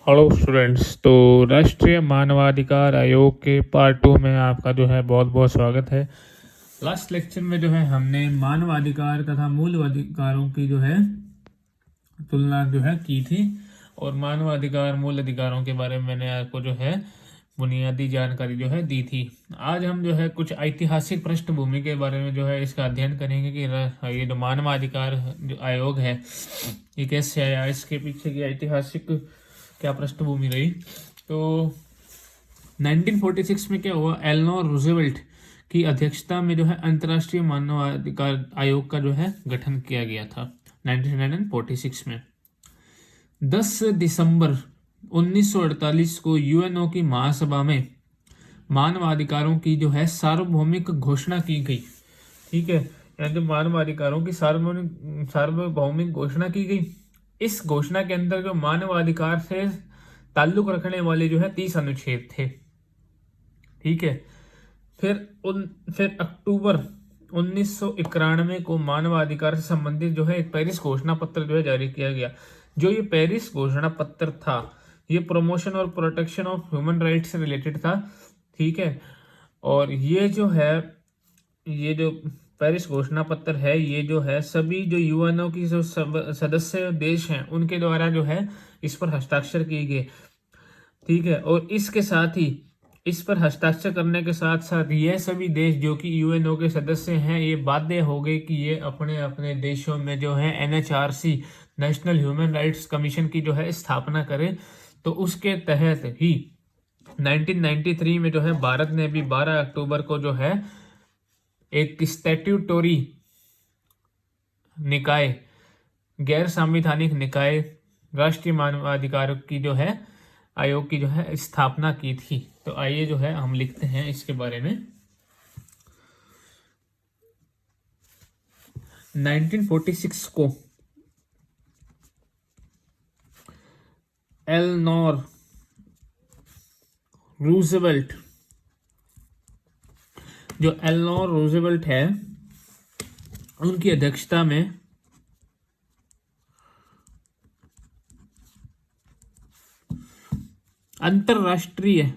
Hello students. तो राष्ट्रीय मानवाधिकार आयोग के पार्ट 2 में आपका जो है बहुत बहुत स्वागत है। लास्ट लेक्चर में जो है हमने मानवाधिकार तथा मूल अधिकारों की जो है तुलना जो है की थी और मानवाधिकार मूल अधिकारों के बारे में मैंने आपको जो है बुनियादी जानकारी जो है दी थी। आज हम जो है कुछ ऐतिहासिक पृष्ठभूमि के बारे में जो है इसका अध्ययन करेंगे कि ये जो मानवाधिकार जो आयोग है ये कैसे आया, इसके पीछे की ऐतिहासिक क्या पृष्ठभूमि रही। तो 1946 में क्या हुआ, एलेनोर रूजवेल्ट की अध्यक्षता में जो है अंतर्राष्ट्रीय मानवाधिकार आयोग का जो है गठन किया गया था 1946 में। 10 दिसंबर 1948 को यूएनओ की महासभा में मानवाधिकारों की जो है सार्वभौमिक घोषणा की गई। ठीक है, यानी मानवाधिकारों की सार्वभौमिक घोषणा की गई। इस घोषणा के अंदर जो मानवाधिकार से ताल्लुक रखने वाले जो है 30 अनुच्छेद थे। ठीक है, फिर अक्टूबर 1991 को मानवाधिकार से संबंधित जो है एक पेरिस घोषणा पत्र जो है जारी किया गया। जो ये पेरिस घोषणा पत्र था ये प्रमोशन और प्रोटेक्शन ऑफ ह्यूमन राइट्स से रिलेटेड था। ठीक है, और ये जो पेरिस घोषणा पत्र है ये जो है सभी जो यूएनओ की जो सदस्य देश हैं उनके द्वारा जो है इस पर हस्ताक्षर किए गए। ठीक है, और इसके साथ ही इस पर हस्ताक्षर करने के साथ साथ ये सभी देश जो कि यूएनओ के सदस्य हैं ये बाध्य हो गए कि ये अपने अपने देशों में जो है NHRC national human rights commission की जो है स्थापना करें। तो उसके तहत ही 1993 में जो है भारत ने भी 12 अक्टूबर को जो है एक स्टैट्यूटोरी निकाय, गैर संवैधानिक निकाय राष्ट्रीय मानवाधिकार की जो है आयोग की जो है स्थापना की थी। तो आइए जो है हम लिखते हैं इसके बारे में। 1946 को एलेनोर रूजवेल्ट, जो एलेनोर रूजवेल्ट है उनकी अध्यक्षता में अंतरराष्ट्रीय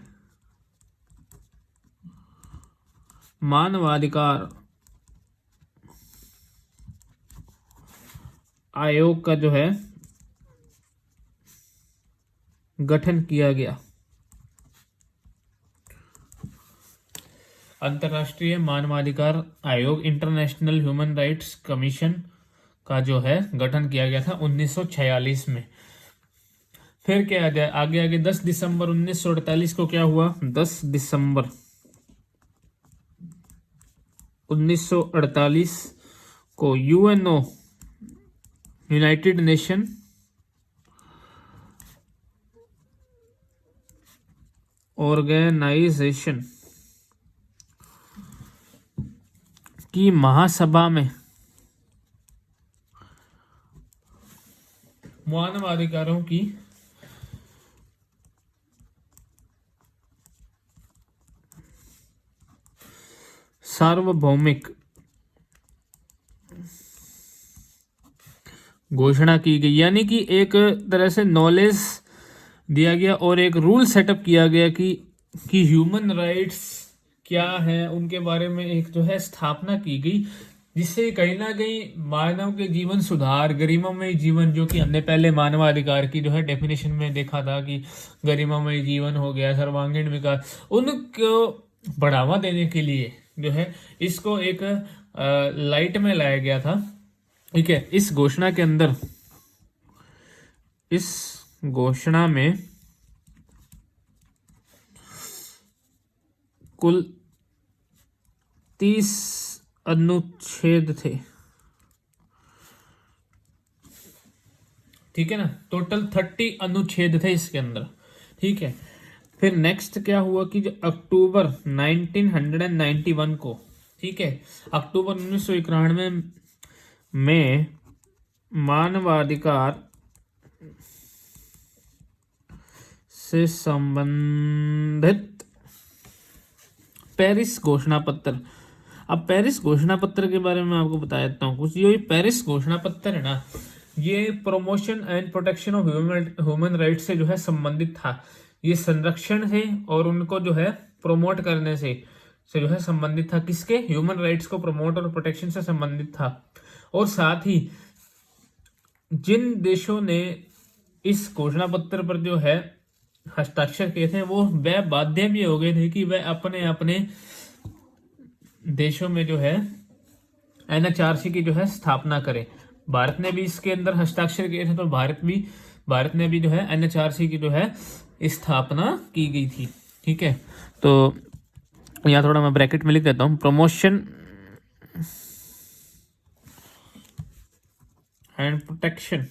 मानवाधिकार आयोग का जो है गठन किया गया। अंतर्राष्ट्रीय मानवाधिकार आयोग, इंटरनेशनल ह्यूमन राइट्स कमीशन का जो है गठन किया गया था 1946 में। फिर क्या आगे आगे 10 दिसंबर 1948 को क्या हुआ, 10 दिसंबर 1948 को यूएनओ, यूनाइटेड नेशन ऑर्गेनाइजेशन की महासभा में मानवाधिकारों की सार्वभौमिक घोषणा की गई। यानी कि एक तरह से नॉलेज दिया गया और एक रूल सेटअप किया गया कि ह्यूमन राइट्स क्या है उनके बारे में एक जो है स्थापना की गई, जिससे कहीं ना कहीं मानव के जीवन सुधार, गरिमामय जीवन, जो कि हमने पहले मानवाधिकार की जो है डेफिनेशन में देखा था कि गरिमामय जीवन हो गया, सर्वांगीण विकास, उनको बढ़ावा देने के लिए जो है इसको एक लाइट में लाया गया था। ठीक है, इस घोषणा के अंदर, इस घोषणा में कुल 30 अनुच्छेद थे। ठीक है ना, टोटल 30 अनुच्छेद थे इसके अंदर। ठीक है, फिर नेक्स्ट क्या हुआ कि जो अक्टूबर 1991 को, ठीक है, अक्टूबर 1991 में मानवाधिकार से संबंधित पेरिस घोषणा पत्र। अब पेरिस घोषणा पत्र के बारे में आपको बता देता हूँ कुछ। ये पेरिस घोषणा पत्र है ना, ये promotion and protection of human right से जो है संबंधित था। ये संरक्षण से और उनको जो है प्रमोट करने से जो है संबंधित था। किसके? ह्यूमन राइट्स को प्रमोट और प्रोटेक्शन से संबंधित था। और साथ ही जिन देशों ने इस घोषणा पत्र पर जो है हस्ताक्षर किए थे वो वह बाध्य भी हो गए थे कि वह अपने अपने देशों में जो है एनएचआरसी की जो है स्थापना करें। भारत ने भी इसके अंदर हस्ताक्षर किए थे, तो भारत ने भी जो है एनएचआरसी की जो है स्थापना की गई थी। ठीक है, तो यहाँ थोड़ा मैं ब्रैकेट में लिख देता हूँ, promotion and protection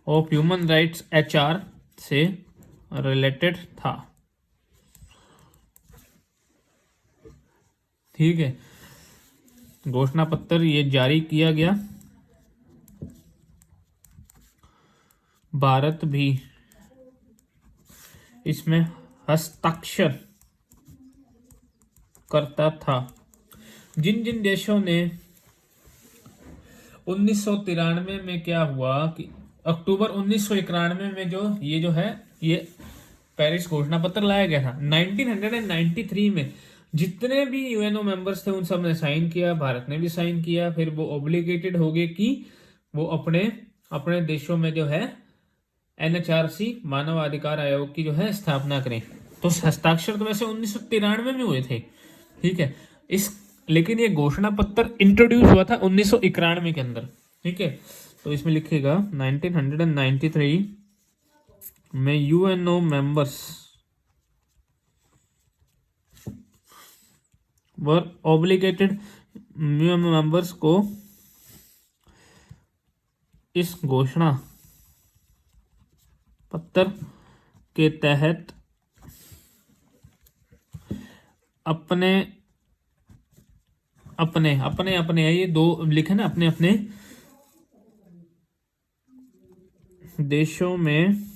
of human rights HR से रिलेटेड था। ठीक है, घोषणा पत्र ये जारी किया गया। भारत भी इसमें हस्ताक्षर करता था। जिन जिन देशों ने 1993 में क्या हुआ कि अक्टूबर 1991 में जो है ये पेरिस घोषणा पत्र लाया गया था। 1993 में जितने भी यूएनओ मेंबर्स थे उन सब ने साइन किया, भारत ने भी साइन किया। फिर वो ऑब्लिगेटेड हो गए कि वो अपने अपने देशों में जो है एनएचआरसी मानवाधिकार आयोग की जो है स्थापना करें। तो हस्ताक्षर तो वैसे 1993 में हुए थे। ठीक है, लेकिन ये घोषणा पत्र इंट्रोड्यूस हुआ था 1991 के अंदर। ठीक है, तो इसमें लिखेगा 1993 में यूएनओ मेंबर्स वर ऑब्लिगेटेड, मेंबर्स को इस घोषणा पत्र के तहत अपने है, ये दो लिखे ना, अपने अपने देशों में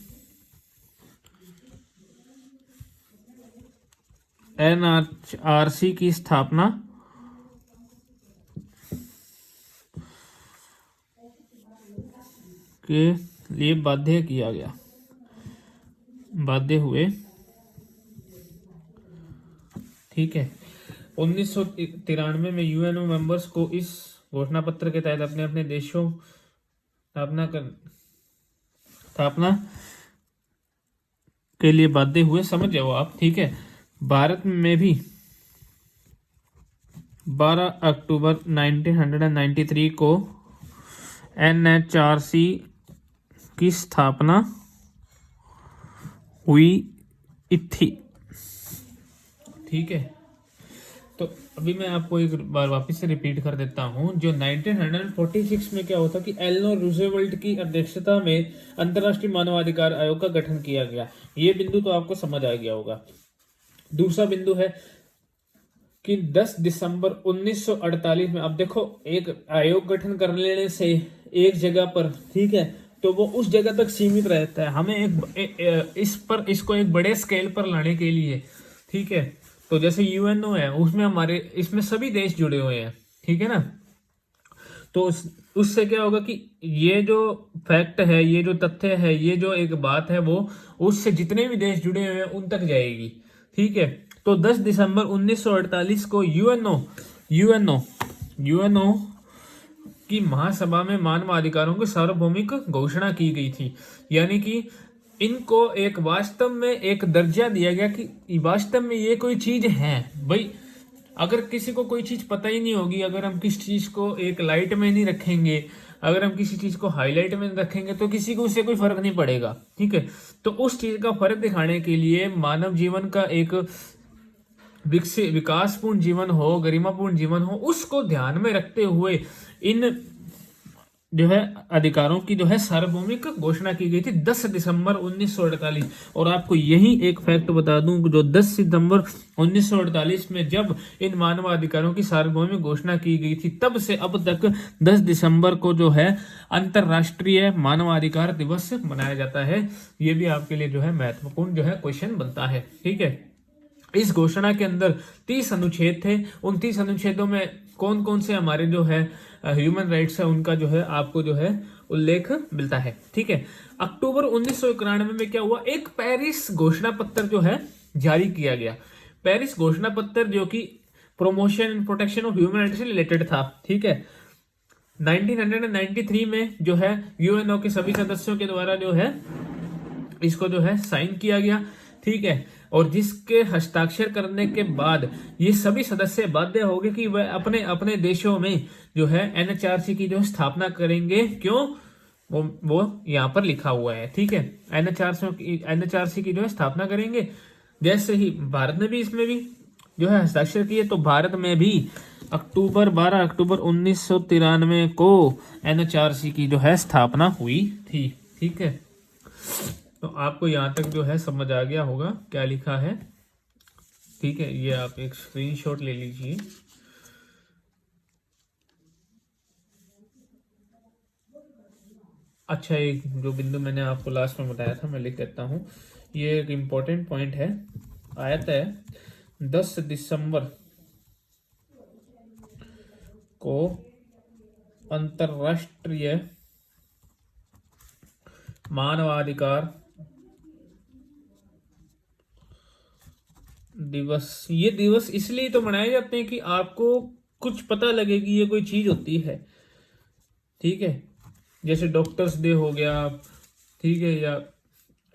एनएचआरसी की स्थापना के लिए बाध्य किया गया, बाध्य हुए। ठीक है, 1993 में यूएनओ मेंबर्स को इस घोषणा पत्र के तहत अपने अपने देशों स्थापना के लिए बाध्य हुए, समझ जाओ आप। ठीक है, भारत में भी 12 अक्टूबर 1993 को एनएचआरसी की स्थापना हुई थी। ठीक है, तो अभी मैं आपको एक बार वापस से रिपीट कर देता हूं। जो 1946 में क्या होता कि एलेनोर रूजवेल्ट की अध्यक्षता में अंतर्राष्ट्रीय मानवाधिकार आयोग का गठन किया गया। ये बिंदु तो आपको समझ आ गया होगा। दूसरा बिंदु है कि 10 दिसंबर 1948 में, अब देखो एक आयोग गठन कर लेने से एक जगह पर, ठीक है, तो वो उस जगह तक सीमित रहता है। हमें इसको एक बड़े स्केल पर लाने के लिए, ठीक है, तो जैसे यूएनओ है उसमें इसमें सभी देश जुड़े हुए हैं। ठीक है ना, तो उससे क्या होगा कि ये जो फैक्ट है, ये जो तथ्य है, ये जो एक बात है, वो उससे जितने भी देश जुड़े हुए हैं उन तक जाएगी। ठीक है, तो 10 दिसंबर 1948 को यूएनओ की महासभा में मानवाधिकारों की सार्वभौमिक घोषणा की गई थी। यानी कि इनको एक वास्तव में एक दर्जा दिया गया कि वास्तव में ये कोई चीज है। भाई अगर किसी को कोई चीज पता ही नहीं होगी, अगर हम किसी चीज को एक लाइट में नहीं रखेंगे, अगर हम किसी चीज को हाईलाइट में रखेंगे, तो किसी को उससे कोई फर्क नहीं पड़ेगा। ठीक है, तो उस चीज का फर्क दिखाने के लिए मानव जीवन का एक विकासपूर्ण जीवन हो, गरिमापूर्ण जीवन हो, उसको ध्यान में रखते हुए इन जो है अधिकारों की जो है सार्वभौमिक घोषणा की गई थी 10 दिसंबर 1948। और आपको यही एक फैक्ट बता दूं, जो 10 सितंबर 1948 में जब इन मानवाधिकारों की सार्वभौमिक घोषणा की गई थी, तब से अब तक 10 दिसंबर को जो है अंतरराष्ट्रीय मानवाधिकार दिवस मनाया जाता है। ये भी आपके लिए जो है महत्वपूर्ण जो है क्वेश्चन बनता है। ठीक है, इस घोषणा के अंदर 30 अनुच्छेद थे। उन 30 अनुच्छेदों में कौन कौन से हमारे जो है ह्यूमन राइट्स है उनका जो है आपको जो है उल्लेख मिलता है। ठीक है, अक्टूबर 1991 में क्या हुआ, एक पेरिस घोषणा पत्र जो है जारी किया गया। पेरिस घोषणा पत्र जो कि promotion and protection of human rights से रिलेटेड था। ठीक है, 1993 में जो है यूएनओ के सभी सदस्यों के द्वारा जो है इसको जो है साइन किया गया। ठीक है, और जिसके हस्ताक्षर करने के बाद ये सभी सदस्य बाध्य हो गए कि वह अपने अपने देशों में जो है एनएचआरसी की जो स्थापना करेंगे। क्यों, वो यहाँ पर लिखा हुआ है। ठीक है, एनएचआरसी की जो है स्थापना करेंगे। जैसे ही भारत ने भी इसमें भी जो है हस्ताक्षर किए, तो भारत में भी 12 अक्टूबर 1993 को एनएचआरसी की जो है स्थापना हुई थी। ठीक है, तो आपको यहाँ तक जो है समझ आ गया होगा क्या लिखा है। ठीक है, ये आप एक स्क्रीनशॉट ले लीजिए। अच्छा, एक जो बिंदु मैंने आपको लास्ट में बताया था मैं लिख देता हूँ। ये एक इम्पोर्टेंट पॉइंट है। आयत है 10 दिसंबर को अंतर्राष्ट्रीय मानवाधिकार दिवस। ये दिवस इसलिए तो मनाए जाते हैं कि आपको कुछ पता लगे कि ये कोई चीज होती है। ठीक है, जैसे डॉक्टर्स डे हो गया, ठीक है, या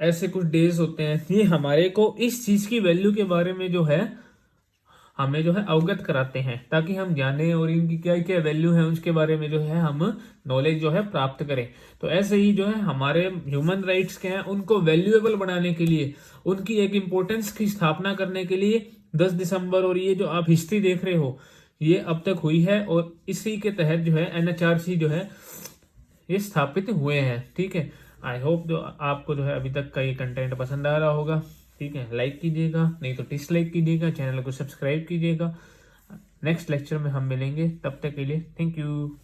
ऐसे कुछ डेज होते हैं, ये हमारे को इस चीज की वैल्यू के बारे में जो है हमें जो है अवगत कराते हैं, ताकि हम जाने और इनकी क्या क्या वैल्यू है उसके बारे में जो है हम नॉलेज जो है प्राप्त करें। तो ऐसे ही जो है हमारे ह्यूमन राइट्स के हैं उनको वैल्यूएबल बनाने के लिए, उनकी एक इम्पोर्टेंस की स्थापना करने के लिए 10 दिसंबर और ये जो आप हिस्ट्री देख रहे हो ये अब तक हुई है, और इसी के तहत जो है एनएचआरसी जो है ये स्थापित हुए हैं। ठीक है, आई होप जो आपको जो है अभी तक का ये कंटेंट पसंद आ रहा होगा। ठीक है, लाइक कीजिएगा, नहीं तो डिसलाइक कीजिएगा, चैनल को सब्सक्राइब कीजिएगा। नेक्स्ट लेक्चर में हम मिलेंगे, तब तक के लिए थैंक यू।